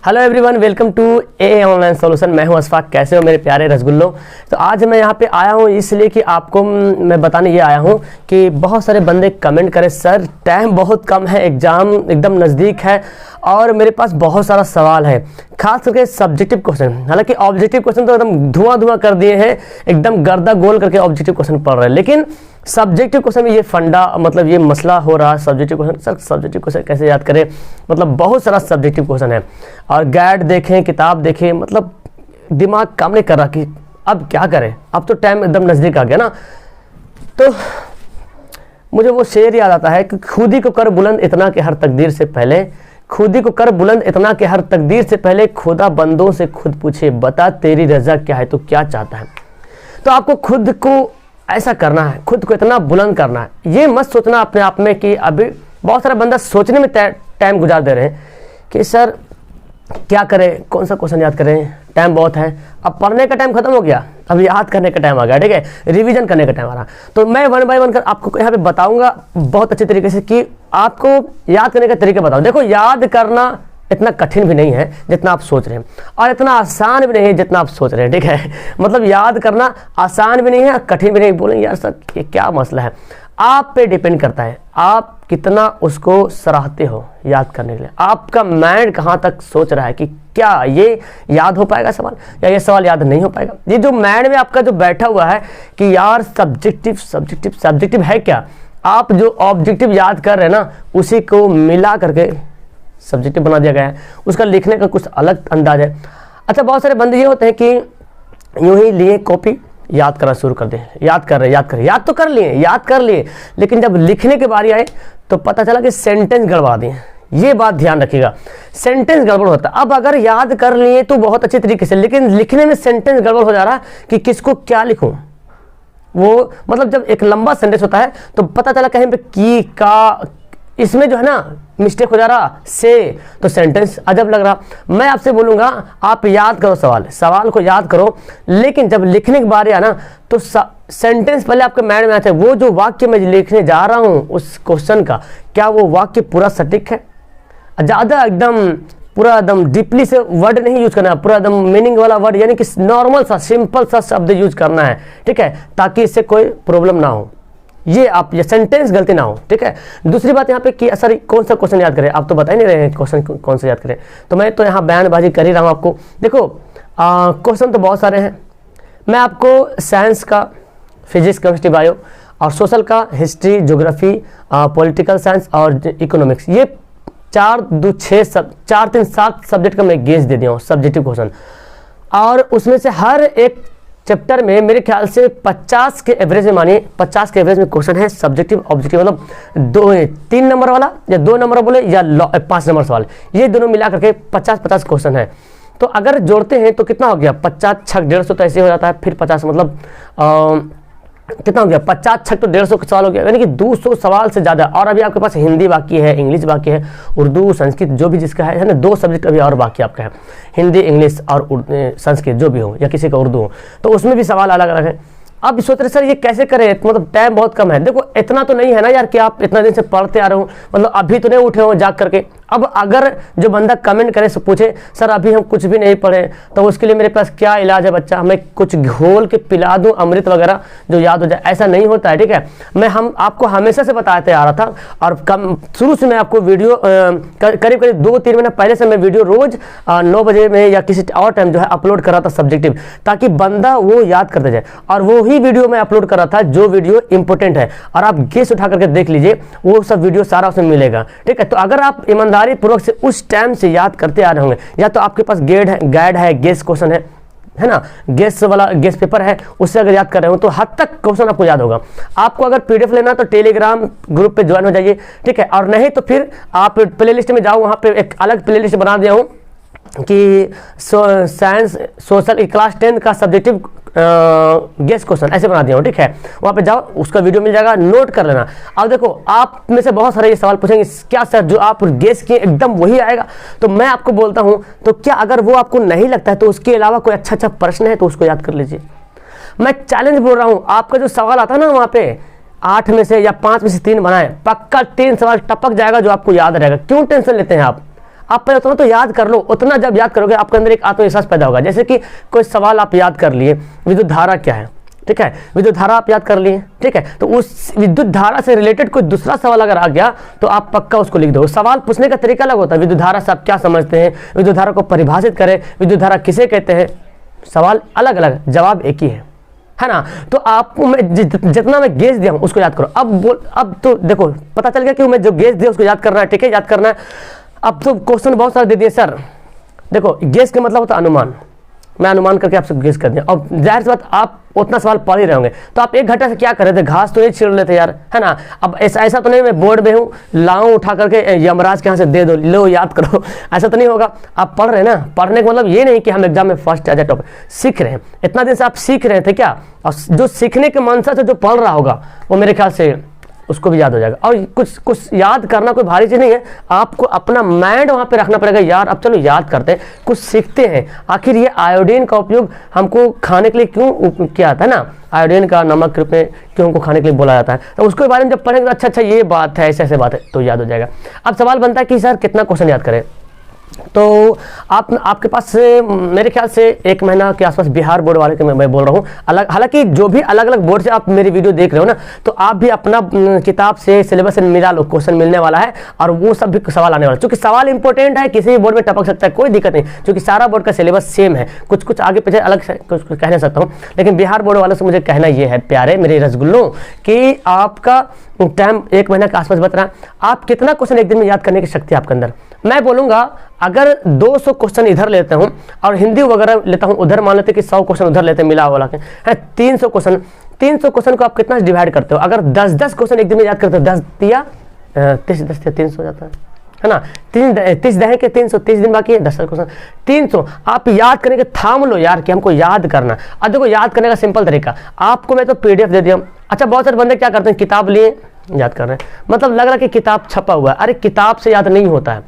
Hello everyone, welcome to a online solution. मैं हूं अशफाक। कैसे हो मेरे प्यारे रसगुल्लो। तो आज मैं यहां पे आया हूं इसलिए कि आपको मैं बताने ये आया हूं कि बहुत सारे बंदे कमेंट करें, सर टाइम बहुत कम है, एग्ज़ाम एकदम नज़दीक है और मेरे पास बहुत सारा सवाल है, खास करके सब्जेक्टिव क्वेश्चन। हालांकि ऑब्जेक्टिव क्वेश्चन तो एकदम धुआं कर दिए हैं, एकदम गर्दा गोल करके ऑब्जेक्टिव क्वेश्चन पढ़ रहे हैं, लेकिन सब्जेक्टिव क्वेश्चन में ये फंडा मतलब ये मसला हो रहा है। Subjective question, sir subjective question कैसे याद करें, मतलब बहुत सारा सब्जेक्टिव क्वेश्चन है और गाइड देखें, किताब देखें, मतलब दिमाग काम नहीं कर रहा कि अब क्या करें। अब तो टाइम एकदम नज़दीक आ गया ना, तो मुझे वो शेर याद आता है कि खुद ही को कर बुलंद इतना कि हर तकदीर से पहले, खुद ही को कर बुलंद इतना कि हर तकदीर से पहले, खुदा बंदों से खुद पूछे बता तेरी रजा क्या है, तो क्या चाहता है। तो आपको खुद को ऐसा करना है, खुद को इतना बुलंद करना है। ये मत सोचना अपने आप में कि अभी बहुत सारा बंदा सोचने में टाइम गुजार दे रहे हैं कि सर क्या करें, कौन सा क्वेश्चन याद करें, टाइम बहुत है। अब पढ़ने का टाइम खत्म हो गया, अब याद करने का टाइम आ गया, ठीक है, रिवीजन करने का टाइम आ रहा। तो मैं वन बाय वन कर आपको यहाँ पे बताऊंगा बहुत अच्छे तरीके से कि आपको याद करने का तरीका बताऊँ। देखो, याद करना इतना कठिन भी नहीं है जितना आप सोच रहे हैं और इतना आसान भी नहीं है जितना आप सोच रहे हैं, ठीक है। मतलब याद करना आसान भी नहीं है, कठिन भी नहीं। बोलेंगे यार सर ये क्या मसला है, आप पे डिपेंड करता है आप कितना उसको सराहते हो याद करने के लिए। आपका माइंड कहाँ तक सोच रहा है कि क्या ये याद हो पाएगा सवाल, या ये सवाल याद नहीं हो पाएगा। ये जो माइंड में आपका जो बैठा हुआ है कि यार सब्जेक्टिव सब्जेक्टिव सब्जेक्टिव है क्या, आप जो ऑब्जेक्टिव याद कर रहे हैं ना उसी को मिला करके सब्जेक्टिव बना दिया गया है, उसका लिखने का कुछ अलग अंदाज है। अच्छा, बहुत सारे बंदे ये होते हैं कि यूं ही लिए कॉपी याद करना शुरू कर दे, याद कर रहे याद तो कर लिए, लेकिन जब लिखने की बारी आए तो पता चला कि सेंटेंस गड़बड़ा दिए। ये बात ध्यान रखिएगा, सेंटेंस गड़बड़ होता है। अब अगर याद कर लिए तो बहुत अच्छे तरीके से, लेकिन लिखने में सेंटेंस गड़बड़ हो जा रहा है कि किसको क्या लिखूं। वो मतलब जब एक लंबा सेंटेंस होता है तो पता चला कहीं पे की का, इसमें जो है ना मिस्टेक हो जा रहा से, तो सेंटेंस अजब लग रहा। मैं आपसे बोलूँगा आप याद करो सवाल को याद करो, लेकिन जब लिखने की बारी आना तो सेंटेंस पहले आपके माइंड में आते हैं। वो जो वाक्य मैं लिखने जा रहा हूँ उस क्वेश्चन का, क्या वो वाक्य पूरा सटीक है। ज़्यादा एकदम पूरा एकदम डीपली से वर्ड नहीं यूज करना है, पूरा एकदम मीनिंग वाला वर्ड, यानी कि नॉर्मल सा सिंपल सा शब्द यूज करना है, ठीक है, ताकि इससे कोई प्रॉब्लम ना हो, ये सेंटेंस गलती ना हो, ठीक है। दूसरी बात यहाँ पे कि सर कौन सा क्वेश्चन याद करें, आप तो बता ही नहीं रहे हैं क्वेश्चन कौन सा याद करें, तो मैं तो यहाँ बयानबाजी कर ही रहा हूँ आपको। देखो क्वेश्चन तो बहुत सारे हैं, मैं आपको साइंस का, फिजिक्स, केमिस्ट्री, बायो, और सोशल का हिस्ट्री, ज्योग्राफी, पॉलिटिकल साइंस और इकोनॉमिक्स, ये 4, 2, 6, 4, 3, 7 सब्जेक्ट का मैं गेज दे दिया हूँ सब्जेक्टिव क्वेश्चन। और उसमें से हर एक चैप्टर में मेरे ख्याल से 50 के एवरेज में, मानिए 50 के एवरेज में क्वेश्चन है सब्जेक्टिव ऑब्जेक्टिव, मतलब 3 नंबर वाला या 2 नंबर बोले या 5 नंबर सवाल, ये दोनों मिला करके 50 क्वेश्चन है। तो अगर जोड़ते हैं तो कितना हो गया, 50 छक 150, तो ऐसे हो जाता है, फिर 50 मतलब कितना हो गया, 50 छक तो 150 सवाल हो गया, यानी कि 200 सवाल से ज़्यादा। और अभी आपके पास हिंदी बाकी है, इंग्लिश बाकी है, उर्दू, संस्कृत, जो भी जिसका है ना, 2 सब्जेक्ट अभी और बाकी आपका है, हिंदी, इंग्लिश और संस्कृत जो भी हो, या किसी का उर्दू हो, तो उसमें भी सवाल अलग अलग है। अब सोच रहे सर ये कैसे करें, मतलब टाइम बहुत कम है। देखो इतना तो नहीं है ना यार कि आप इतना दिन से पढ़ते आ रहे हो, मतलब अभी तो नहीं उठे हो जाग करके। अब अगर जो बंदा कमेंट करे सो पूछे सर अभी हम कुछ भी नहीं पढ़े, तो उसके लिए मेरे पास क्या इलाज है बच्चा, मैं कुछ घोल के पिला दूं अमृत वगैरह जो याद हो जाए, ऐसा नहीं होता है, ठीक है। मैं आपको हमेशा से बताते आ रहा था, और शुरू से मैं आपको वीडियो करीब 2-3 महीने पहले से मैं वीडियो रोज 9 बजे में या किसी और टाइम जो है अपलोड कर रहा था सब्जेक्टिव, ताकि बंदा वो याद करते जाए। और वो ही वीडियो मैं अपलोड कर रहा था जो वीडियो इंपॉर्टेंट है, और आप गेस उठा करके देख लीजिए, वो सब वीडियो सारा उसमें मिलेगा, ठीक है। तो अगर आप ईमानदारी पूर्वक से उस टाइम से याद करते आ रहे होंगे, या तो आपके पास गाइड है, गेस क्वेश्चन है ना, गेस वाला गेस पेपर है, उससे अगर याद कर रहे हो तो हद तक क्वेश्चन आपको याद होगा। आपको अगर पीडीएफ लेना तो टेलीग्राम ग्रुप पे ज्वाइन हो जाइए, ठीक है, और नहीं तो फिर आप प्लेलिस्ट में जाओ, वहाँ पे एक अलग प्लेलिस्ट बना दिया हूँ कि साइंस सोशल क्लास 10 का सब्जेक्टिव गेस क्वेश्चन ऐसे बना दिया हूँ, ठीक है। वहाँ पे जाओ, उसका वीडियो मिल जाएगा, नोट कर लेना। अब देखो आप में से बहुत सारे ये सवाल पूछेंगे क्या सर जो आप गेस किए एकदम वही आएगा, तो मैं आपको बोलता हूँ, तो क्या अगर वो आपको नहीं लगता है तो उसके अलावा कोई अच्छा प्रश्न है तो उसको याद कर लीजिए। मैं चैलेंज बोल रहा हूँ, आपका जो सवाल आता है ना वहाँ पे 8 में से या 5 में से 3 बनाए, पक्का 3 सवाल टपक जाएगा जो आपको याद रहेगा। क्यों टेंशन लेते हैं आप, आप पहले उतना तो याद कर लो, उतना जब याद करोगे आपके अंदर एक आत्मविश्वास पैदा होगा। जैसे कि कोई सवाल आप याद कर लिए, विद्युत धारा क्या है, ठीक है, विद्युत धारा आप याद कर लिए, ठीक है, तो उस विद्युत धारा से रिलेटेड कोई दूसरा सवाल अगर आ गया तो आप पक्का उसको लिख दो। सवाल पूछने का तरीका अलग होता है, विद्युत धारा से आप क्या समझते हैं, विद्युत धारा को परिभाषित करें, विद्युत धारा किसे कहते हैं, सवाल अलग अलग, जवाब एक ही है ना। तो आपको मैं जितना मैं गेस दिया हूं उसको याद करो। अब तो देखो पता चल गया कि मैं जो गेस दिया उसको याद करना है, ठीक है, याद करना है। अब तो क्वेश्चन बहुत सारे दे दिए सर। देखो गेस का मतलब होता है अनुमान, मैं अनुमान करके आपसे गेस कर दिया। और जाहिर सी बात आप उतना सवाल पढ़ ही रहे होंगे, तो आप 1 घंटे से क्या कर रहे थे, घास तो नहीं छील रहे थे यार, है ना। अब ऐसा तो नहीं मैं बोर्ड में हूँ, लाऊं उठा करके यमराज के यहाँ से दे दो, लो याद करो, ऐसा तो नहीं होगा। आप पढ़ रहे हैं ना, पढ़ने का मतलब ये नहीं कि हम एग्जाम में फर्स्ट आ जाए, टॉप सीख रहे हैं। इतना दिन से आप सीख रहे थे क्या, और जो सीखने के मनसा से जो पढ़ रहा होगा वो मेरे ख्याल से उसको भी याद हो जाएगा। और कुछ याद करना कोई भारी चीज नहीं है, आपको अपना माइंड वहां पे रखना पड़ेगा। यार अब चलो याद करते हैं, कुछ सीखते हैं। आखिर ये आयोडीन का उपयोग हमको खाने के लिए क्यों किया जाता है ना, आयोडीन का नमक रूप में क्यों हमको खाने के लिए बोला जाता है, तो उसके बारे में जब पढ़ेंगे तो अच्छा ये बात है, ऐसे बात है, तो याद हो जाएगा। अब सवाल बनता है कि सर कितना क्वेश्चन याद करें, तो आपके पास मेरे ख्याल से 1 महीना के आसपास बिहार बोर्ड वाले के मैं बोल रहा हूँ। हालांकि जो भी अलग अलग बोर्ड से आप मेरी वीडियो देख रहे हो ना, तो आप भी अपना किताब से सिलेबस से मिला लो, क्वेश्चन मिलने वाला है और वो सब भी सवाल आने वाला है। क्योंकि सवाल इंपॉर्टेंट है, किसी भी बोर्ड में टपक सकता है, कोई दिक्कत नहीं, क्योंकि सारा बोर्ड का सिलेबस सेम है। कुछ आगे पीछे अलग से कुछ कह नहीं सकता हूँ, लेकिन बिहार बोर्ड वालों से मुझे कहना ये है प्यारे मेरे रसगुल्लों कि आपका टाइम 1 महीना के आसपास बच रहा है। आप कितना क्वेश्चन एक दिन में याद करने की शक्ति आपके अंदर, मैं बोलूंगा अगर 200 क्वेश्चन इधर लेता हूं और हिंदी वगैरह लेता हूं उधर, मान लेते कि 100 क्वेश्चन उधर लेते मिला वाला के है 300 क्वेश्चन को आप कितना डिवाइड करते हो। अगर 10 क्वेश्चन एक दिन में याद करते हो, 10 दिया 30 300 हो जाता है ना, 30 दहे के 300, 30 दिन बाकी है, 10 क्वेश्चन 300 आप याद करने के थाम लो यार कि हमको याद करना। अब देखो याद करने का सिंपल तरीका आपको मैं तो PDF दे दिया। अच्छा बहुत सारे बंदे क्या करते हैं, किताब लिए याद कर रहे हैं, मतलब लग रहा है कि किताब छपा हुआ है। अरे किताब से याद नहीं होता है,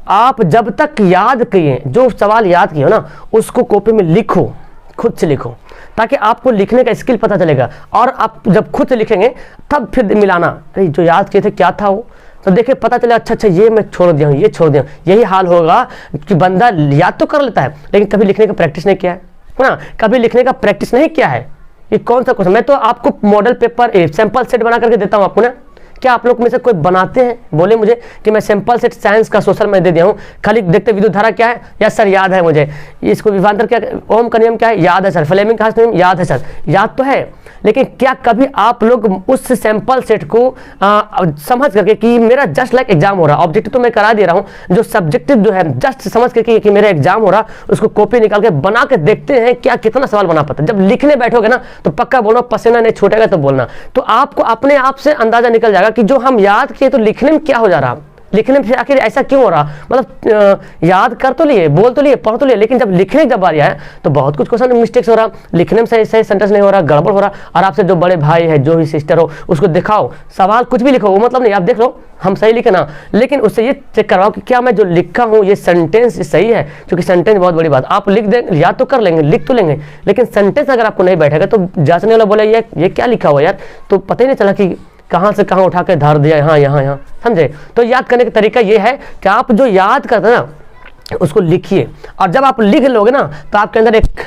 आप जब तक याद किए, जो सवाल याद किए हो ना उसको कॉपी में लिखो, खुद से लिखो, ताकि आपको लिखने का स्किल पता चलेगा। और आप जब खुद से लिखेंगे तब फिर मिलाना, अरे जो याद किए थे क्या था वो, तो देखिए पता चला अच्छा ये मैं छोड़ दिया हूँ, ये छोड़ दिया। यही हाल होगा कि बंदा याद तो कर लेता है लेकिन कभी लिखने का प्रैक्टिस नहीं किया है ना, कभी लिखने का प्रैक्टिस नहीं किया है। ये कौन सा क्वेश्चन, मैं तो आपको मॉडल पेपर सैंपल सेट बना करके देता हूँ आपको ना। क्या आप लोग में से कोई बनाते हैं, बोले मुझे कि मैं सैंपल सेट साइंस का सोशल में दे दिया हूँ, खाली देखते विद्युत धारा क्या है, यस सर याद है मुझे, इसको विभवांतर क्या, ओम का नियम क्या है, याद है सर, फ्लेमिंग का नियम याद है सर, याद तो है। लेकिन क्या कभी आप लोग उस सैंपल सेट को समझ करके कि मेरा जस्ट लाइक एग्जाम हो रहा, ऑब्जेक्टिव तो मैं करा दे रहा हूँ, जो सब्जेक्टिव जो है जस्ट समझ करके कि मेरा एग्जाम हो रहा, उसको कॉपी निकाल के बना के देखते हैं क्या कितना सवाल बना पाता है। जब लिखने बैठोगे ना तो पक्का बोलो, पसीना नहीं छूटेगा तो बोलना, तो आपको अपने आप से अंदाजा निकल जाएगा कि जो हम याद किए तो लिखने में क्या हो जा रहा, लिखने में आखिर ऐसा क्यों हो रहा। मतलब याद कर तो लिए, बोल तो लिए, पढ़ तो लिए, लेकिन जब लिखने जब बारी आया तो बहुत कुछ क्वेश्चन मिस्टेक्स हो रहा, लिखने में सही सेंटेंस नहीं हो रहा, गड़बड़ हो रहा। और आपसे जो बड़े भाई है, जो भी सिस्टर हो, उसको दिखाओ, सवाल कुछ भी लिखो, वो मतलब नहीं, आप देख लो हम सही लिखे ना, लेकिन उससे ये चेक करवाओ कि क्या मैं जो लिखा हूँ ये सेंटेंस सही है। क्योंकि सेंटेंस बहुत बड़ी बात, आप लिख दें, याद तो कर लेंगे, लिख तो लेंगे, लेकिन सेंटेंस अगर आपको नहीं बैठेगा तो जांचने वाला बोले ये क्या लिखा हुआ यार, तो पता ही नहीं चला कि कहाँ से कहाँ उठा के धर दिया, यहाँ, समझे। तो याद करने का तरीका ये है कि आप जो याद करते हैं ना उसको लिखिए, और जब आप लिख लोगे ना तो आपके अंदर एक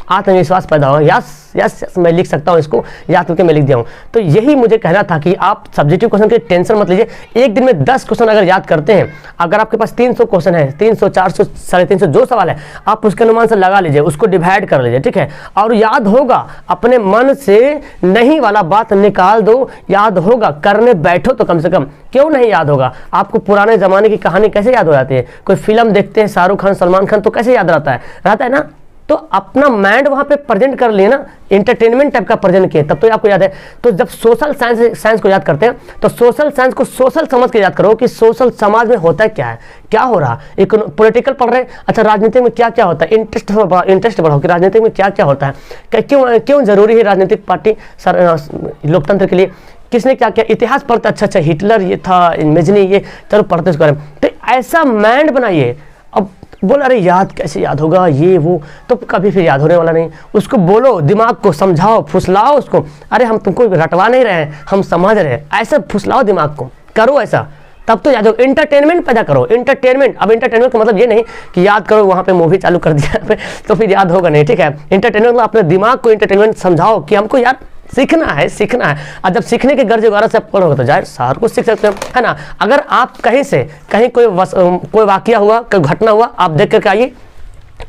आत्मविश्वास पैदा होगा, यस मैं लिख सकता हूँ, इसको याद करके मैं लिख दिया हूँ। तो यही मुझे कहना था कि आप सब्जेक्टिव क्वेश्चन की टेंशन मत लीजिए। एक दिन में 10 क्वेश्चन अगर याद करते हैं, अगर आपके पास 300 क्वेश्चन है, 300 400 350 जो सवाल है आप उसके अनुमान से लगा लीजिए, उसको डिवाइड कर लीजिए, ठीक है, और याद होगा। अपने मन से नहीं वाला बात निकाल दो, याद होगा, करने बैठो तो कम से कम, क्यों नहीं याद होगा। आपको पुराने जमाने की कहानी कैसे याद हो जाती है, कोई फिल्म देखते हैं शाहरुख खान सलमान खान तो कैसे याद रहता है ना। तो अपना माइंड वहां पे प्रेजेंट कर लिए ना, एंटरटेनमेंट टाइप का प्रेजेंट किए, तब तो आपको याद है। तो जब सोशल साइंस को याद करते हैं तो सोशल साइंस को सोशल समझ के याद करो कि सोशल समाज में होता क्या है, क्या हो रहा। एक पॉलिटिकल पढ़ रहे हैं, अच्छा राजनीति में क्या क्या होता है, इंटरेस्ट बढ़ाओ कि राजनीति में क्या क्या होता है, क्यों जरूरी है राजनीतिक पार्टी लोकतंत्र के लिए, किसने क्या क्या, इतिहास पढ़ते, अच्छा हिटलर ये था, इमेजिनी ये, चलो पढ़ते उसके बारे में। तो ऐसा माइंड बनाइए। अब बोल अरे याद कैसे याद होगा ये वो, तो कभी फिर याद होने वाला नहीं। उसको बोलो, दिमाग को समझाओ, फुसलाओ उसको, अरे हम तुमको रटवा नहीं रहे हैं, हम समझ रहे हैं, ऐसे फुसलाओ दिमाग को, करो ऐसा, तब तो याद हो। इंटरटेनमेंट पैदा करो, इंटरटेनमेंट। अब इंटरटेनमेंट का मतलब ये नहीं कि याद करो वहाँ पे मूवी चालू कर दिया तो फिर याद होगा नहीं, ठीक है। इंटरटेनमेंट मतलब अपने दिमाग को इंटरटेनमेंट समझाओ कि हमको यार सीखना है, सीखना है। और जब सीखने के गर्ज वगैरह से आप पढ़ोगे तो जाहिर सार कुछ सीख सकते हो, है ना। अगर आप कहीं से कहीं कोई वाकया हुआ, कोई घटना हुआ, आप देख करके आइए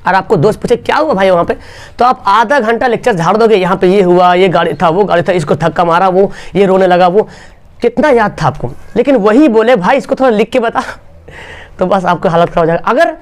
और आपको दोस्त पूछे क्या हुआ भाई वहाँ पे, तो आप आधा घंटा लेक्चर झाड़ दोगे। यहाँ पे ये हुआ, ये गाड़ी था, वो गाड़ी था, इसको धक्का मारा, वो ये रोने लगा, वो कितना याद था आपको। लेकिन वही बोले भाई इसको थोड़ा लिख के बता तो बस आपको हालत खराब हो जाएगा। अगर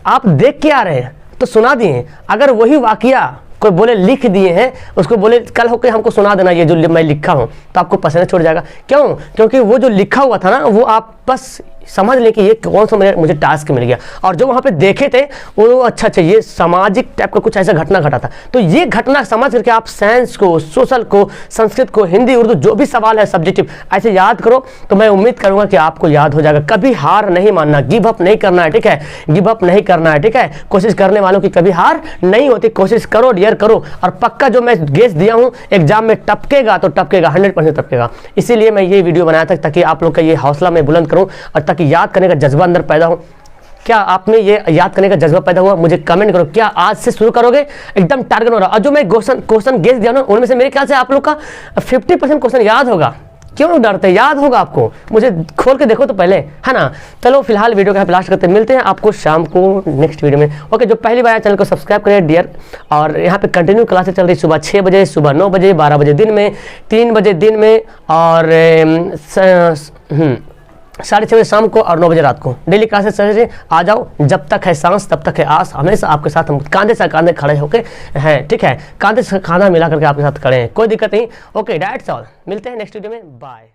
आप देख के आ रहे हैं तो सुना दिए, अगर वही वाकया कोई बोले लिख दिए हैं, उसको बोले कल होकर हमको सुना देना ये जो मैं लिखा हूँ, तो आपको पसंद छोड़ जाएगा। क्यों? क्योंकि वो जो लिखा हुआ था ना, वो आप बस समझ लें कि ये कौन सा मुझे टास्क मिल गया। और जो वहाँ पे देखे थे वो अच्छा ये सामाजिक टाइप का कुछ ऐसा घटना घटा था, तो ये घटना समझ करके आप साइंस को, सोशल को, संस्कृत को, हिंदी, उर्दू, जो भी सवाल है सब्जेक्टिव ऐसे याद करो। तो मैं उम्मीद करूँगा कि आपको याद हो जाएगा। कभी हार नहीं मानना, गिव अप नहीं करना है, ठीक है। गिव अप नहीं करना है, ठीक है। कोशिश करने वालों की कभी हार नहीं होती। कोशिश करो डियर, करो। और पक्का जो मैं गेस दिया हूँ एग्जाम में टपकेगा तो टपकेगा, 100% टपकेगा। इसीलिए मैं ये वीडियो बनाया था ताकि आप लोग का ये हौसला मैं बुलंद करूँ और ताकि याद करने का जज्बा अंदर पैदा हो। क्या आप में ये याद करने का जज्बा पैदा हुआ? मुझे कमेंट करो। क्या आज से शुरू करोगे? एकदम टारगेट हो रहा। और जो मैं क्वेश्चन गेस दिया ना, उनमें से मेरे ख्याल से आप लोग का 50% क्वेश्चन याद होगा। क्यों डरते? याद होगा आपको। मुझे खोल के देखो तो पहले, है ना। चलो फिलहाल वीडियो का लास्ट करते, मिलते हैं आपको शाम को नेक्स्ट वीडियो में। ओके, जो पहली बार चैनल को सब्सक्राइब करें डियर। और यहाँ पे कंटिन्यू क्लासेस चल रही, सुबह 6 बजे, सुबह 9 बजे, 12 बजे दिन में, 3 बजे दिन में, और 6:30 बजे शाम को और 9 बजे रात को डेली क्लासेस चल रही। आ जाओ, जब तक है सांस तब तक है आस। हमेशा आपके साथ हम कांधे से कांधे खड़े होके हैं, ठीक है। कांधे से कांधा मिला करके आपके साथ खड़े हैं, कोई दिक्कत नहीं। Okay, that's all. मिलते हैं नेक्स्ट वीडियो में, बाय।